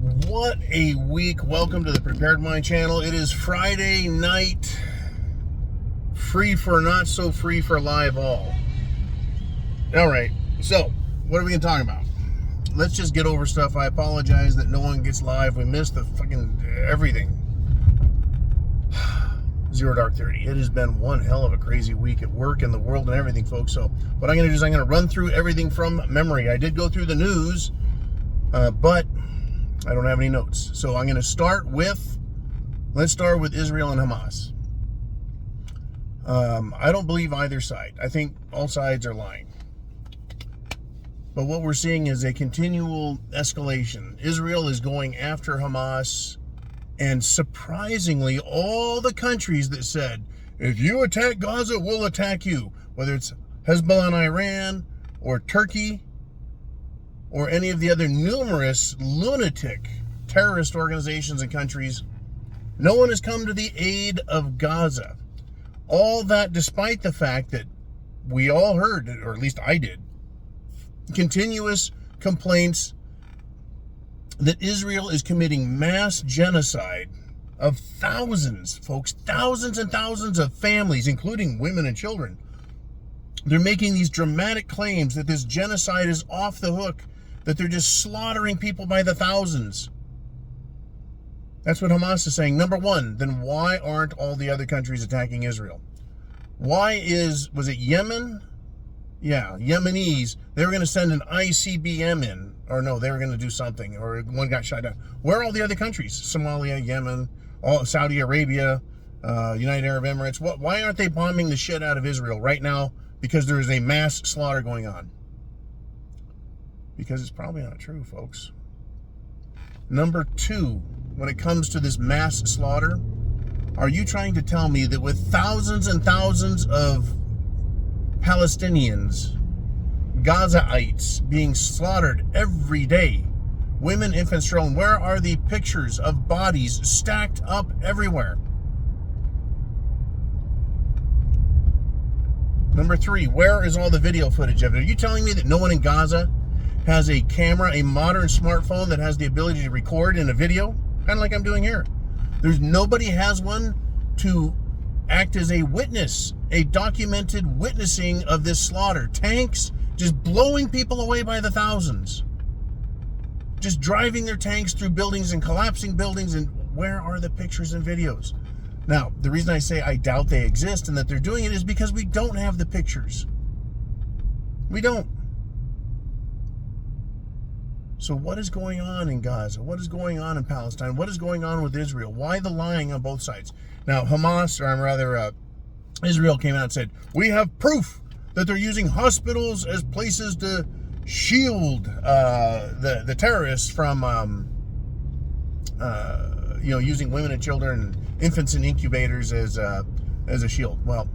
What a week. Welcome to the Prepared Mind channel. It is Friday night. Free for not so free for live all. Alright, so what are we going to talk about? Let's just get over stuff. I apologize that no one gets live. We missed the fucking everything. Zero Dark 30. It has been one hell of a crazy week at work and the world and everything, folks. So what I'm going to do is I'm going to run through everything from memory. I did go through the news, but I don't have any notes. So I'm going to start with, let's start with Israel and Hamas. I don't believe either side. I think all sides are lying. But what we're seeing is a continual escalation. Israel is going after Hamas, and surprisingly, all the countries that said, if you attack Gaza, we'll attack you, whether it's Hezbollah and Iran, or Turkey, or any of the other numerous lunatic terrorist organizations and countries, no one has come to the aid of Gaza. All that despite the fact that we all heard, or at least I did, continuous complaints that Israel is committing mass genocide of thousands, folks, thousands and thousands of families, including women and children. They're making these dramatic claims that this genocide is off the hook, that they're just slaughtering people by the thousands. That's what Hamas is saying. Number one, then why aren't all the other countries attacking Israel? Was it Yemen? Yeah, Yemenis. They were going to send an ICBM in, or no, they were going to do something, or one got shot down. Where are all the other countries? Somalia, Yemen, Saudi Arabia, United Arab Emirates. Why aren't they bombing the shit out of Israel right now? Because there is a mass slaughter going on. Because it's probably not true, folks. Number two, when it comes to this mass slaughter, are you trying to tell me that with thousands and thousands of Palestinians, Gazaites being slaughtered every day, women, infants, children, where are the pictures of bodies stacked up everywhere? Number three, where is all the video footage of it? Are you telling me that no one in Gaza has a camera, a modern smartphone that has the ability to record in a video, kind of like I'm doing here? Nobody has one to act as a witness, a documented witnessing of this slaughter. Tanks just blowing people away by the thousands, just driving their tanks through buildings and collapsing buildings. And where are the pictures and videos? Now, the reason I say I doubt they exist and that they're doing it is because we don't have the pictures. We don't. So what is going on in Gaza? What is going on in Palestine? What is going on with Israel? Why the lying on both sides? Now, Israel came out and said, we have proof that they're using hospitals as places to shield the terrorists from, using women and children and infants in incubators as a shield. Well,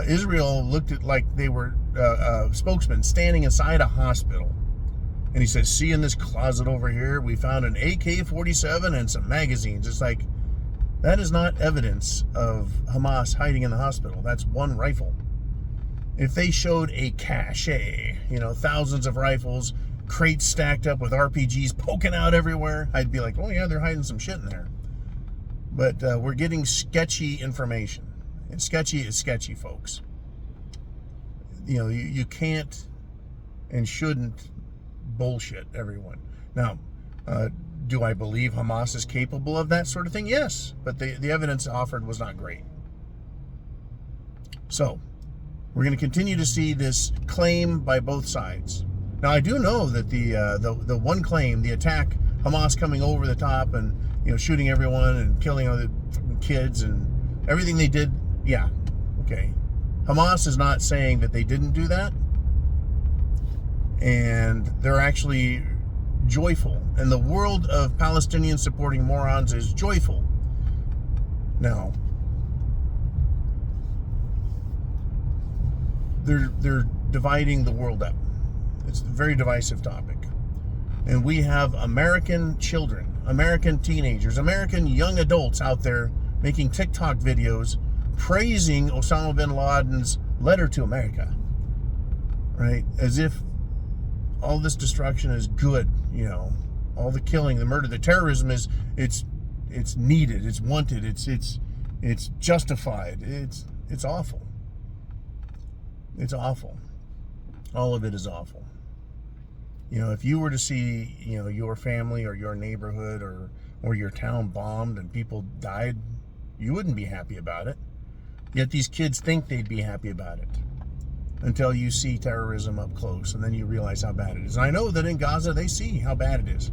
Israel looked at like they were spokesmen standing inside a hospital. And he says, see, in this closet over here, we found an AK-47 and some magazines. It's like, that is not evidence of Hamas hiding in the hospital. That's one rifle. If they showed a cache, thousands of rifles, crates stacked up with RPGs poking out everywhere, I'd be like, oh yeah, they're hiding some shit in there. But we're getting sketchy information. And sketchy is sketchy, folks. You can't and shouldn't bullshit everyone. Now, do I believe Hamas is capable of that sort of thing? Yes, but the evidence offered was not great. So, we're going to continue to see this claim by both sides. Now, I do know that the one claim, the attack, Hamas coming over the top and shooting everyone and killing other kids and everything they did, yeah, okay. Hamas is not saying that they didn't do that. And they're actually joyful. And the world of Palestinian supporting morons is joyful. Now, they're dividing the world up. It's a very divisive topic. And we have American children, American teenagers, American young adults out there making TikTok videos praising Osama bin Laden's letter to America. Right? As if all this destruction is good, all the killing, the murder, the terrorism it's needed, it's wanted, it's justified. It's awful. It's awful. All of it is awful. If you were to see, your family or your neighborhood or your town bombed and people died, you wouldn't be happy about it. Yet these kids think they'd be happy about it until you see terrorism up close, and then you realize how bad it is. And I know that in Gaza they see how bad it is.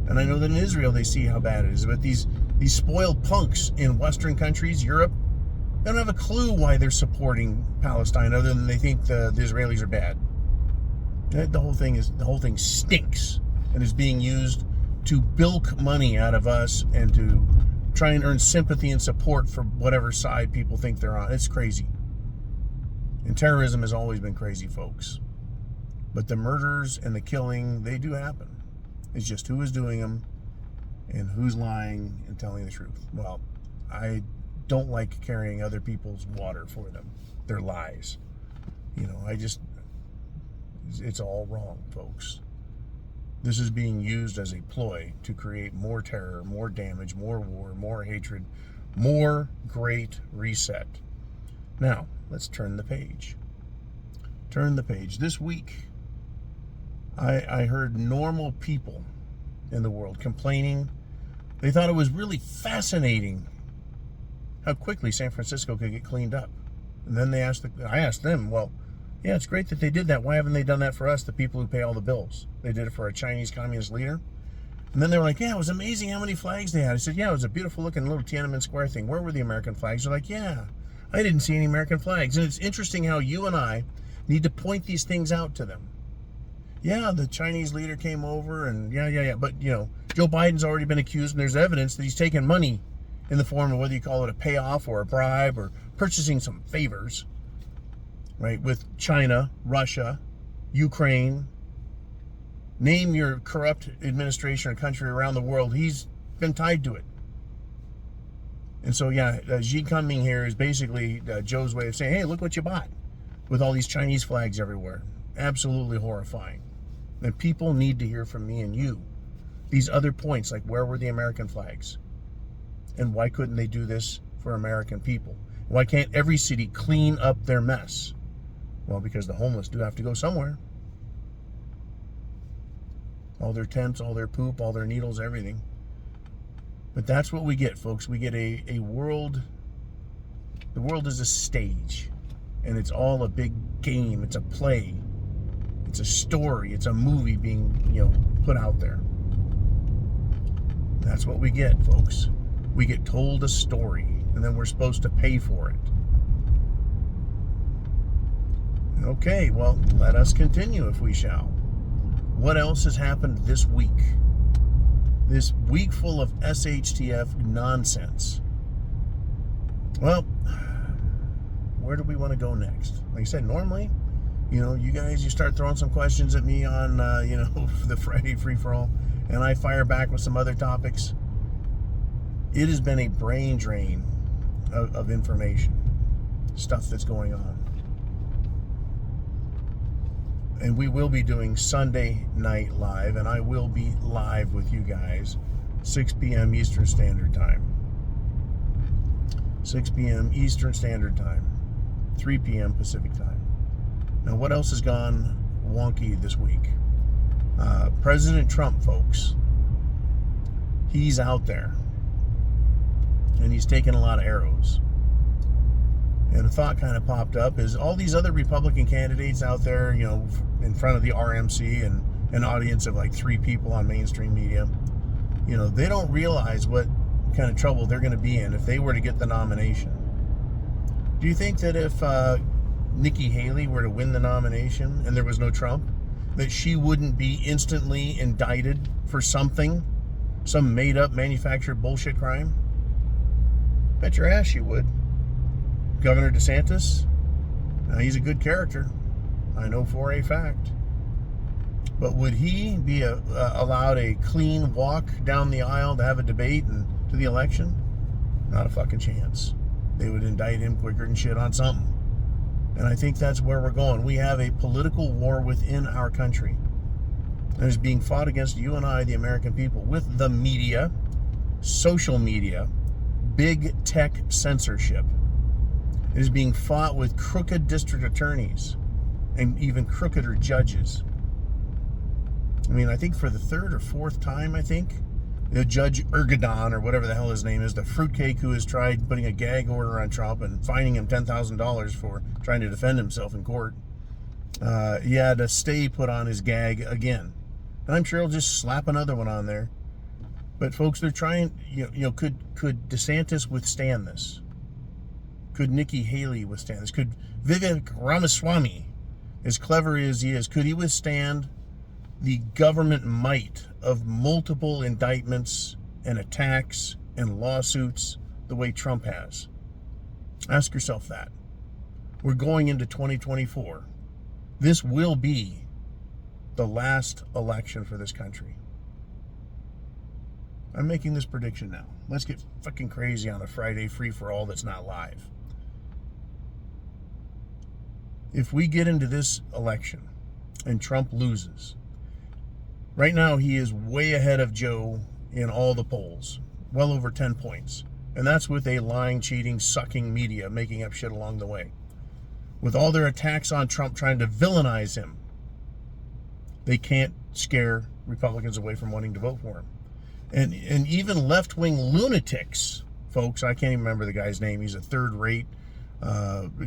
And I know that in Israel they see how bad it is. But these spoiled punks in Western countries, Europe, they don't have a clue why they're supporting Palestine other than they think the Israelis are bad. The whole thing stinks and is being used to bilk money out of us and to try and earn sympathy and support for whatever side people think they're on. It's crazy. And terrorism has always been crazy, folks. But the murders and the killing, they do happen. It's just who is doing them and who's lying and telling the truth. Well, I don't like carrying other people's water for them. Their lies. It's all wrong, folks. This is being used as a ploy to create more terror, more damage, more war, more hatred, more great reset. Now, let's turn the page. Turn the page. This week, I heard normal people in the world complaining. They thought it was really fascinating how quickly San Francisco could get cleaned up. And then I asked them, well, yeah, it's great that they did that. Why haven't they done that for us, the people who pay all the bills? They did it for a Chinese communist leader. And then they were like, yeah, it was amazing how many flags they had. I said, yeah, it was a beautiful looking little Tiananmen Square thing. Where were the American flags? They're like, yeah, I didn't see any American flags. And it's interesting how you and I need to point these things out to them. Yeah, the Chinese leader came over and yeah. But, Joe Biden's already been accused, and there's evidence that he's taken money in the form of whether you call it a payoff or a bribe or purchasing some favors, right, with China, Russia, Ukraine. Name your corrupt administration or country around the world. He's been tied to it. And so, Xi coming here is basically Joe's way of saying, hey, look what you bought with all these Chinese flags everywhere. Absolutely horrifying. And people need to hear from me and you these other points, like where were the American flags? And why couldn't they do this for American people? Why can't every city clean up their mess? Well, because the homeless do have to go somewhere. All their tents, all their poop, all their needles, everything. But that's what we get, folks. We get a world. The world is a stage. And it's all a big game. It's a play. It's a story. It's a movie being, put out there. That's what we get, folks. We get told a story, and then we're supposed to pay for it. Okay, well, let us continue if we shall. What else has happened this week? This week full of SHTF nonsense. Well, where do we want to go next? Like I said, normally, you guys, you start throwing some questions at me on, the Friday free-for-all, and I fire back with some other topics. It has been a brain drain of information, stuff that's going on. And we will be doing Sunday Night Live, and I will be live with you guys, 6 p.m. Eastern Standard Time. 6 p.m. Eastern Standard Time, 3 p.m. Pacific Time. Now, what else has gone wonky this week? President Trump, folks, he's out there, and he's taking a lot of arrows. And a thought kind of popped up is all these other Republican candidates out there, in front of the RMC and an audience of like 3 people on mainstream media, they don't realize what kind of trouble they're going to be in if they were to get the nomination. Do you think that if Nikki Haley were to win the nomination and there was no Trump, that she wouldn't be instantly indicted for something, some made-up, manufactured bullshit crime? Bet your ass she would. Governor DeSantis, he's a good character, I know for a fact. But would he be allowed a clean walk down the aisle to have a debate and to the election? Not a fucking chance. They would indict him quicker than shit on something. And I think that's where we're going. We have a political war within our country. that is being fought against you and I, the American people, with the media, social media, big tech censorship. It is being fought with crooked district attorneys and even crookeder judges. I mean, I think for the third or fourth time, the Judge Ergadon, or whatever the hell his name is, the fruitcake who has tried putting a gag order on Trump and fining him $10,000 for trying to defend himself in court, he had a stay put on his gag again. And I'm sure he'll just slap another one on there. But folks, they're trying, could DeSantis withstand this? Could Nikki Haley withstand this? Could Vivek Ramaswamy, as clever as he is, could he withstand the government might of multiple indictments and attacks and lawsuits the way Trump has? Ask yourself that. We're going into 2024. This will be the last election for this country. I'm making this prediction now. Let's get fucking crazy on a Friday free-for-all that's not live. If we get into this election and Trump loses, right now he is way ahead of Joe in all the polls, well over 10 points. And that's with a lying, cheating, sucking media making up shit along the way. With all their attacks on Trump trying to villainize him, they can't scare Republicans away from wanting to vote for him. And even left-wing lunatics, folks, I can't even remember the guy's name. He's a third-rate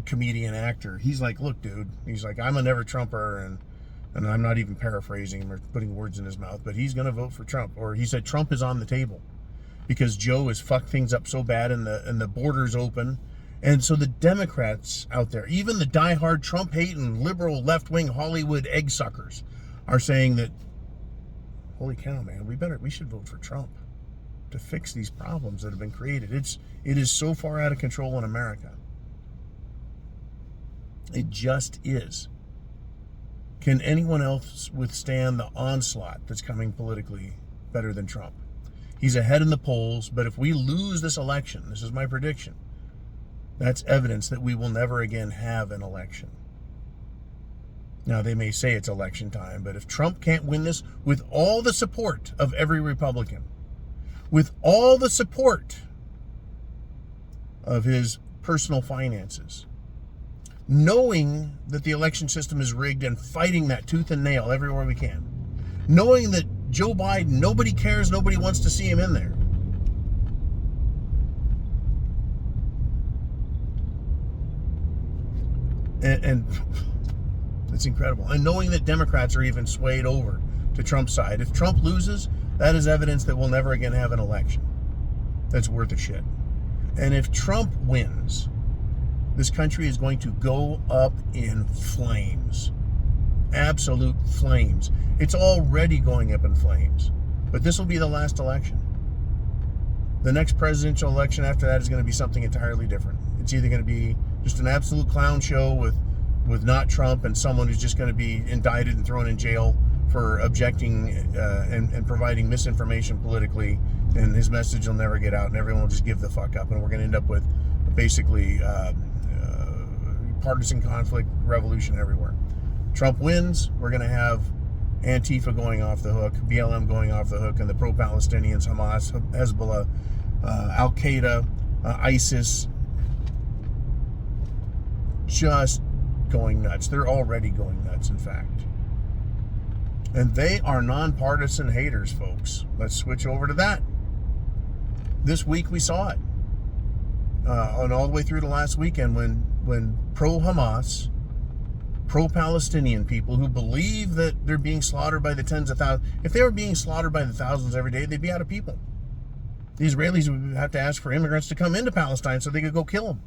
comedian actor. He's like, look, dude, he's like, I'm a never-Trumper, and I'm not even paraphrasing him or putting words in his mouth, but he's going to vote for Trump. Or he said Trump is on the table because Joe has fucked things up so bad and the border's open. And so the Democrats out there, even the diehard Trump-hating, liberal, left-wing Hollywood egg suckers, are saying that, holy cow, man, we should vote for Trump to fix these problems that have been created. It is so far out of control in America. It just is. Can anyone else withstand the onslaught that's coming politically better than Trump? He's ahead in the polls, but if we lose this election, this is my prediction, that's evidence that we will never again have an election. Now, they may say it's election time, but if Trump can't win this with all the support of every Republican, with all the support of his personal finances, knowing that the election system is rigged and fighting that tooth and nail everywhere we can, knowing that Joe Biden, nobody cares, nobody wants to see him in there, and it's incredible. And knowing that Democrats are even swayed over to Trump's side. If Trump loses, that is evidence that we'll never again have an election that's worth a shit. And if Trump wins, this country is going to go up in flames. Absolute flames. It's already going up in flames. But this will be the last election. The next presidential election after that is going to be something entirely different. It's either going to be just an absolute clown show with not Trump and someone who's just going to be indicted and thrown in jail for objecting and providing misinformation politically, and his message will never get out and everyone will just give the fuck up, and we're going to end up with basically partisan conflict, revolution everywhere. Trump wins, we're going to have Antifa going off the hook, BLM going off the hook, and the pro-Palestinians, Hamas, Hezbollah, Al-Qaeda, ISIS, just going nuts. They're already going nuts, in fact. And they are nonpartisan haters, folks. Let's switch over to that. This week we saw it. And all the way through to last weekend when pro-Hamas, pro-Palestinian people who believe that they're being slaughtered by the tens of thousands, if they were being slaughtered by the thousands every day, they'd be out of people. The Israelis would have to ask for immigrants to come into Palestine so they could go kill them.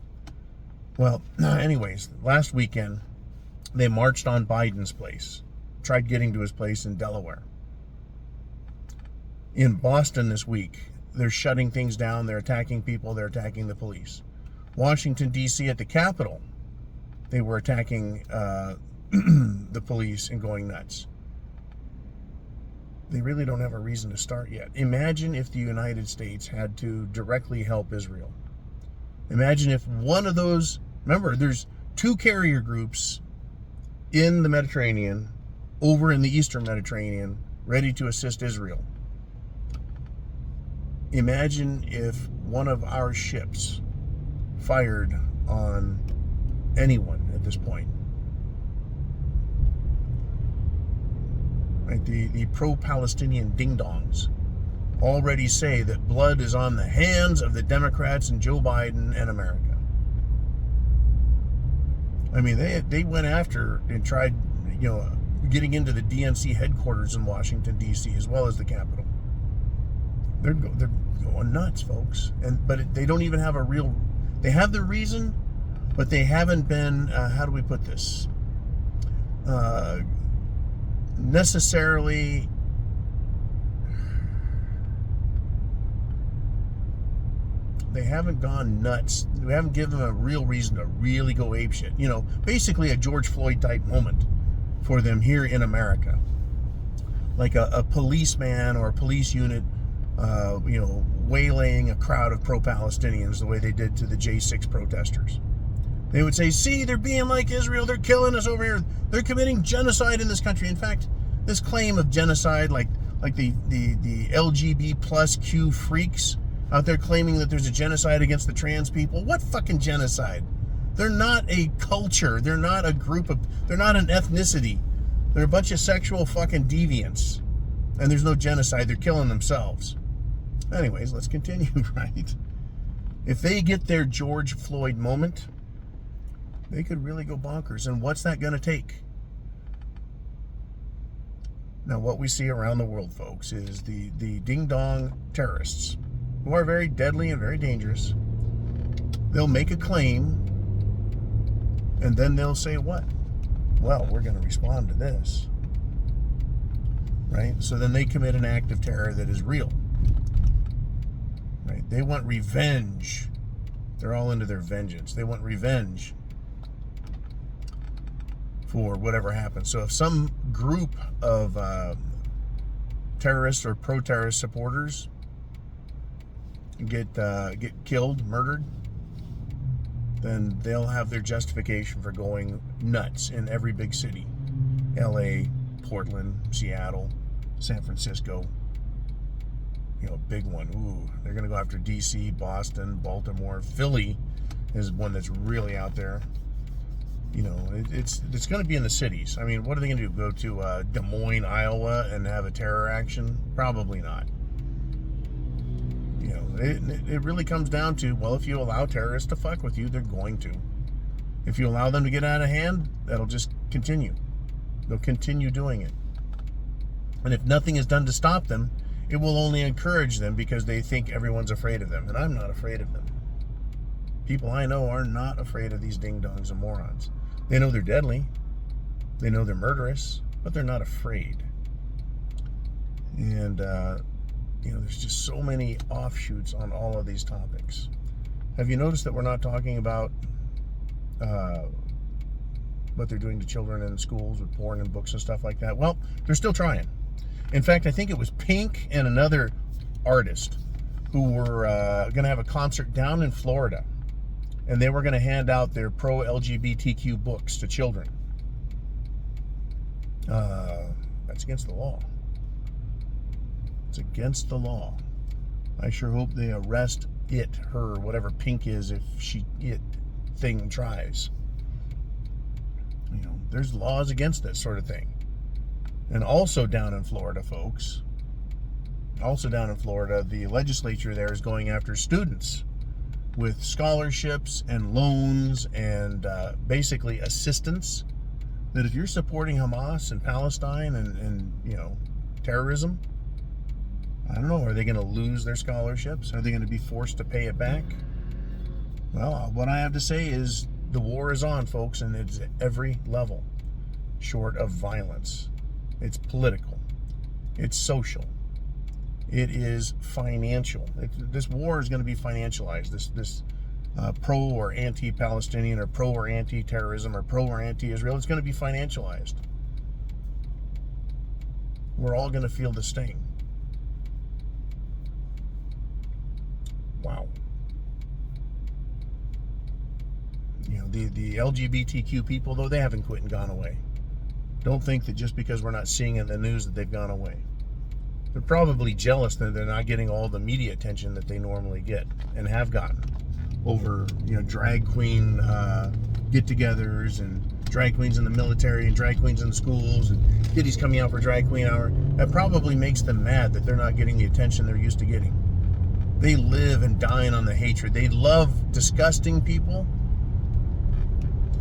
Well, anyways, last weekend, they marched on Biden's place, tried getting to his place in Delaware. In Boston this week, they're shutting things down, they're attacking people, they're attacking the police. Washington, D.C. at the Capitol, they were attacking the police and going nuts. They really don't have a reason to start yet. Imagine if the United States had to directly help Israel. Imagine if one of those, remember, there's two carrier groups in the Mediterranean, over in the Eastern Mediterranean, ready to assist Israel. Imagine if one of our ships fired on anyone at this point. Right? The pro-Palestinian ding-dongs already say that blood is on the hands of the Democrats and Joe Biden and America. I mean, they went after and tried, getting into the DNC headquarters in Washington, D.C., as well as the Capitol. They're going nuts, folks. But they don't even have a real... They have the reason, but they haven't been, how do we put this? Necessarily... They haven't gone nuts. We haven't given them a real reason to really go apeshit. Basically a George Floyd type moment for them here in America. Like a policeman or a police unit, waylaying a crowd of pro-Palestinians the way they did to the J6 protesters. They would say, see, they're being like Israel. They're killing us over here. They're committing genocide in this country. In fact, this claim of genocide, like the LGBT plus Q freaks out there claiming that there's a genocide against the trans people. What fucking genocide? They're not a culture. They're not a group of... They're not an ethnicity. They're a bunch of sexual fucking deviants. And there's no genocide. They're killing themselves. Anyways, let's continue, right? If they get their George Floyd moment, they could really go bonkers. And what's that going to take? Now, what we see around the world, folks, is the ding-dong terrorists, who are very deadly and very dangerous. They'll make a claim, and then they'll say what? Well, we're going to respond to this. Right? So then they commit an act of terror that is real. Right? They want revenge. They're all into their vengeance. They want revenge for whatever happens. So if some group of terrorists or pro-terrorist supporters get killed, murdered, then they'll have their justification for going nuts in every big city. LA, Portland, Seattle, San Francisco. Big one. Ooh, they're going to go after DC, Boston, Baltimore. Philly is one that's really out there. It's going to be in the cities. I mean, what are they going to do? Go to Des Moines, Iowa and have a terror action? Probably not. It really comes down to, well, if you allow terrorists to fuck with you, they're going to. If you allow them to get out of hand, that'll just continue. They'll continue doing it. And if nothing is done to stop them, it will only encourage them because they think everyone's afraid of them. And I'm not afraid of them. People I know are not afraid of these ding-dongs and morons. They know they're deadly. They know they're murderous, but they're not afraid. And, there's just so many offshoots on all of these topics. Have you noticed that we're not talking about what they're doing to children in schools with porn and books and stuff like that? Well, they're still trying. In fact, I think it was Pink and another artist who were going to have a concert down in Florida. And they were going to hand out their pro-LGBTQ books to children. That's against the law. It's against the law. I sure hope they arrest her, whatever Pink is, if thing tries. There's laws against this sort of thing. And also down in Florida, folks, the legislature there is going after students with scholarships and loans and basically assistance, that if you're supporting Hamas and Palestine and terrorism, I don't know, are they going to lose their scholarships? Are they going to be forced to pay it back? Well, what I have to say is the war is on, folks, and it's at every level, short of violence. It's political. It's social. It is financial. This war is going to be financialized. This pro or anti-Palestinian or pro or anti-terrorism or pro or anti-Israel, it's going to be financialized. We're all going to feel the sting. Wow. The LGBTQ people, though, they haven't quit and gone away. Don't think that just because we're not seeing it in the news that they've gone away. They're probably jealous that they're not getting all the media attention that they normally get and have gotten over, drag queen get-togethers and drag queens in the military and drag queens in the schools and kiddies coming out for drag queen hour. That probably makes them mad that they're not getting the attention they're used to getting. They live and dine on the hatred. They love disgusting people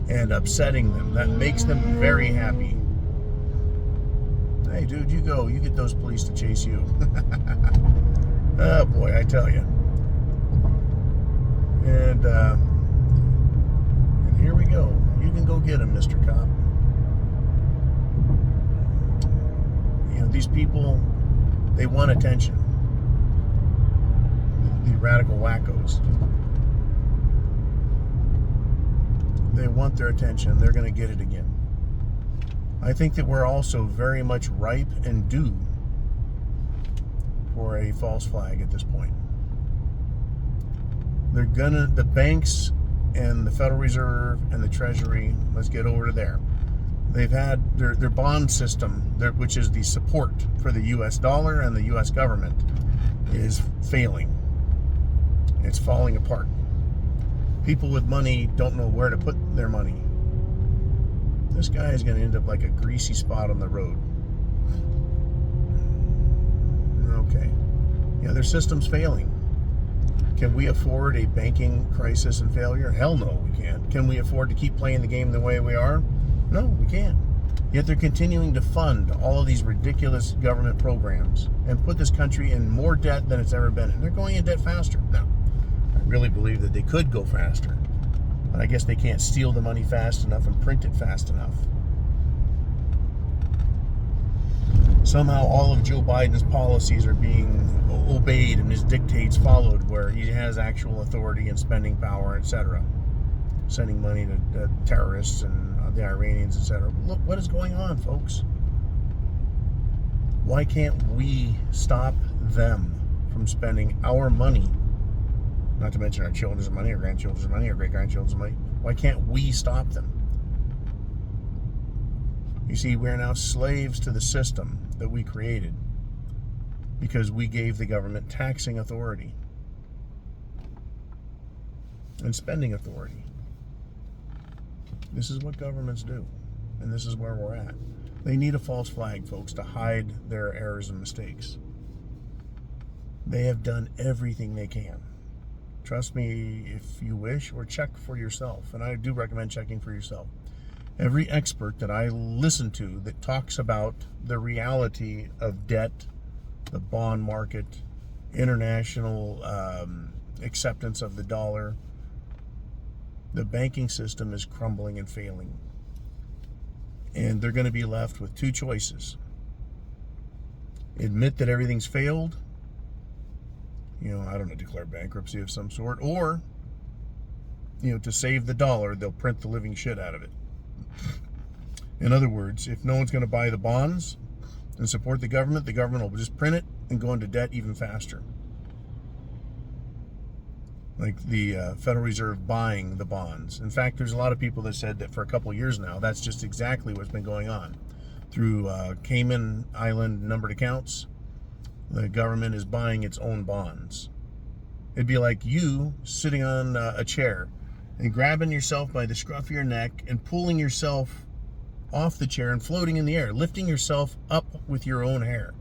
and upsetting them. That makes them very happy. Hey, dude, you go. You get those police to chase you. Oh, boy, I tell you. And here we go. You can go get him, Mr. Cop. These people, they want attention. The radical wackos. They want their attention. They're going to get it again. I think that we're also very much ripe and due for a false flag at this point. The banks and the Federal Reserve and the Treasury, let's get over to there. They've had their bond system, which is the support for the U.S. dollar and the U.S. government, is failing. It's falling apart. People with money don't know where to put their money. This guy is going to end up like a greasy spot on the road. Okay. Their system's failing. Can we afford a banking crisis and failure? Hell no, we can't. Can we afford to keep playing the game the way we are? No, we can't. Yet they're continuing to fund all of these ridiculous government programs and put this country in more debt than it's ever been in. They're going in debt faster. Now, I really believe that they could go faster. But I guess they can't steal the money fast enough and print it fast enough. Somehow all of Joe Biden's policies are being obeyed and his dictates followed, where he has actual authority and spending power, etc. Sending money to terrorists and the Iranians, etc. Look what is going on, folks. Why can't we stop them from spending our money? Not to mention our children's money, our grandchildren's money, our great-grandchildren's money. Why can't we stop them? You see, we're now slaves to the system that we created because we gave the government taxing authority and spending authority. This is what governments do, and this is where we're at. They need a false flag, folks, to hide their errors and mistakes. They have done everything they can. Trust me if you wish, or check for yourself. And I do recommend checking for yourself. Every expert that I listen to that talks about the reality of debt, the bond market, international acceptance of the dollar, the banking system is crumbling and failing. And they're going to be left with two choices. Admit that everything's failed, declare bankruptcy of some sort, or, to save the dollar, they'll print the living shit out of it. In other words, if no one's going to buy the bonds and support the government will just print it and go into debt even faster. Like the Federal Reserve buying the bonds. In fact, there's a lot of people that said that for a couple of years now, that's just exactly what's been going on. Through Cayman Island numbered accounts, the government is buying its own bonds. It'd be like you sitting on a chair and grabbing yourself by the scruff of your neck and pulling yourself off the chair and floating in the air, lifting yourself up with your own hair.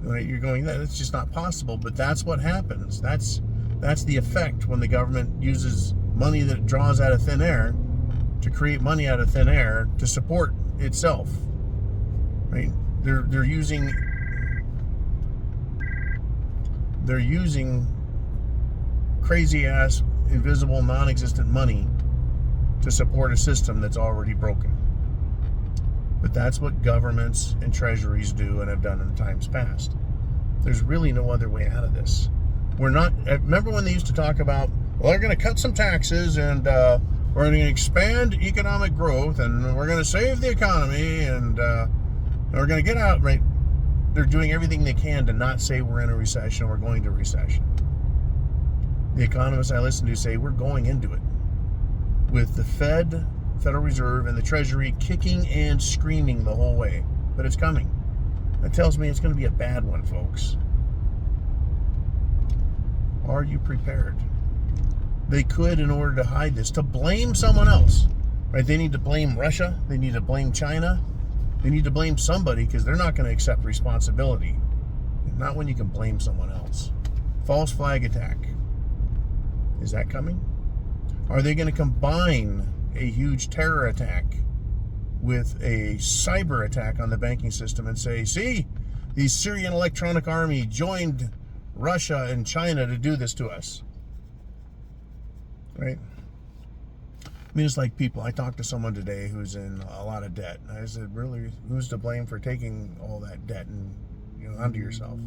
Right? You're going, that's just not possible, but that's what happens. That's the effect when the government uses money that it draws out of thin air to create money out of thin air to support itself. Right? They're using crazy ass invisible non-existent money to support a system that's already broken. But that's what governments and treasuries do and have done in times past. There's really no other way out of this. Remember when they used to talk about, well, they're going to cut some taxes and we're going to expand economic growth and we're going to save the economy and we're going to get out, right? They're doing everything they can to not say we're in a recession, we're going to recession. The economists I listen to say we're going into it, with the Federal Reserve, and the Treasury kicking and screaming the whole way. But it's coming. That tells me it's going to be a bad one, folks. Are you prepared? They could, in order to hide this, to blame someone else, right? They need to blame Russia. They need to blame China. They need to blame somebody, because they're not going to accept responsibility. Not when you can blame someone else. False flag attack. Is that coming? Are they going to combine a huge terror attack with a cyber attack on the banking system and say, see, the Syrian Electronic Army joined Russia and China to do this to us? Right? I mean, it's like people. I talked to someone today who's in a lot of debt. And I said, really, who's to blame for taking all that debt and, onto yourself?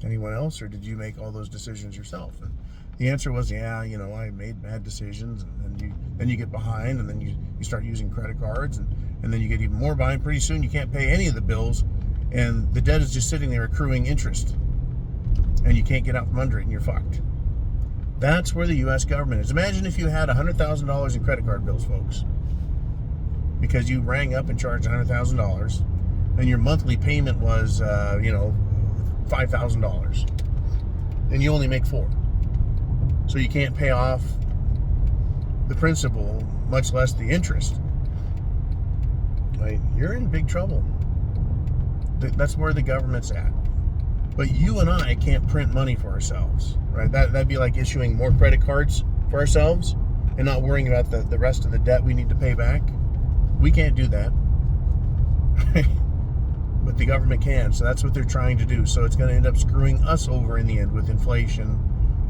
Anyone else, or did you make all those decisions yourself? And the answer was, yeah, I made bad decisions, and then you get behind, and then you start using credit cards, and then you get even more behind. Pretty soon you can't pay any of the bills, and the debt is just sitting there accruing interest, and you can't get out from under it, and you're fucked. That's where the U.S. government is. Imagine if you had $100,000 in credit card bills, folks, because you rang up and charged $100,000, and your monthly payment was, $5,000, and you only make $4,000. So you can't pay off the principal, much less the interest. Right? You're in big trouble. That's where the government's at. But you and I can't print money for ourselves, right? That'd be like issuing more credit cards for ourselves and not worrying about the rest of the debt we need to pay back. We can't do that. But the government can, so that's what they're trying to do. So it's going to end up screwing us over in the end with inflation,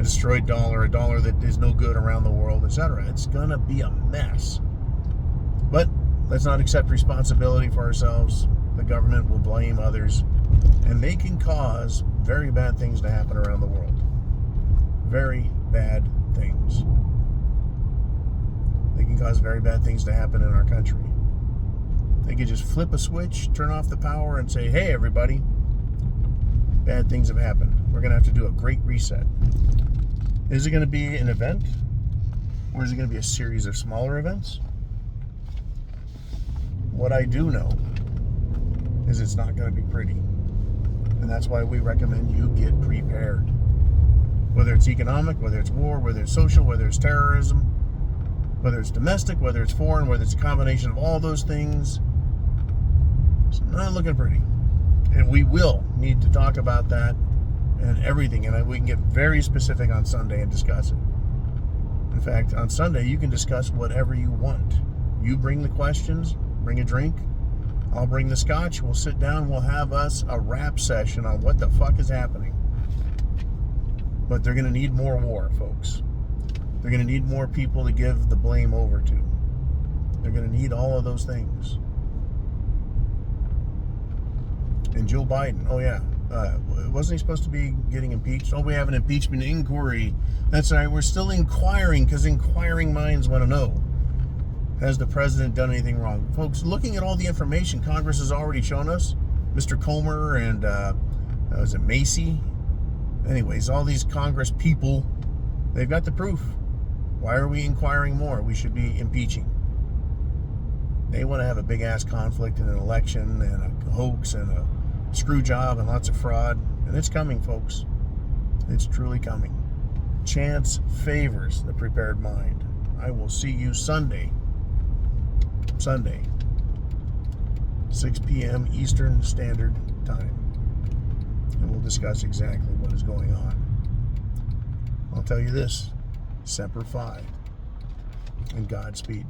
a destroyed dollar, a dollar that is no good around the world, etc. It's going to be a mess. But let's not accept responsibility for ourselves. The government will blame others, and they can cause very bad things to happen around the world. Very bad things. They can cause very bad things to happen in our country. They could just flip a switch, turn off the power, and say, hey, everybody, bad things have happened. We're going to have to do a great reset. Is it going to be an event? Or is it going to be a series of smaller events? What I do know is it's not going to be pretty. And that's why we recommend you get prepared. Whether it's economic, whether it's war, whether it's social, whether it's terrorism, whether it's domestic, whether it's foreign, whether it's a combination of all those things, it's not looking pretty. And we will need to talk about that and everything. And we can get very specific on Sunday and discuss it. In fact, on Sunday, you can discuss whatever you want. You bring the questions, bring a drink. I'll bring the scotch. We'll sit down. We'll have us a rap session on what the fuck is happening. But they're going to need more war, folks. They're going to need more people to give the blame over to. They're going to need all of those things. And Joe Biden, oh yeah, wasn't he supposed to be getting impeached? Oh, we have an impeachment inquiry. That's right, we're still inquiring because inquiring minds want to know. Has the president done anything wrong? Folks, looking at all the information Congress has already shown us, Mr. Comer and, was it Macy? Anyways, all these Congress people, they've got the proof. Why are we inquiring more? We should be impeaching. They want to have a big-ass conflict in an election and a hoax and a screw job and lots of fraud. And it's coming, folks. It's truly coming. Chance favors the prepared mind. I will see you Sunday, 6 p.m. Eastern Standard Time. And we'll discuss exactly what is going on. I'll tell you this, Semper Fi, and Godspeed.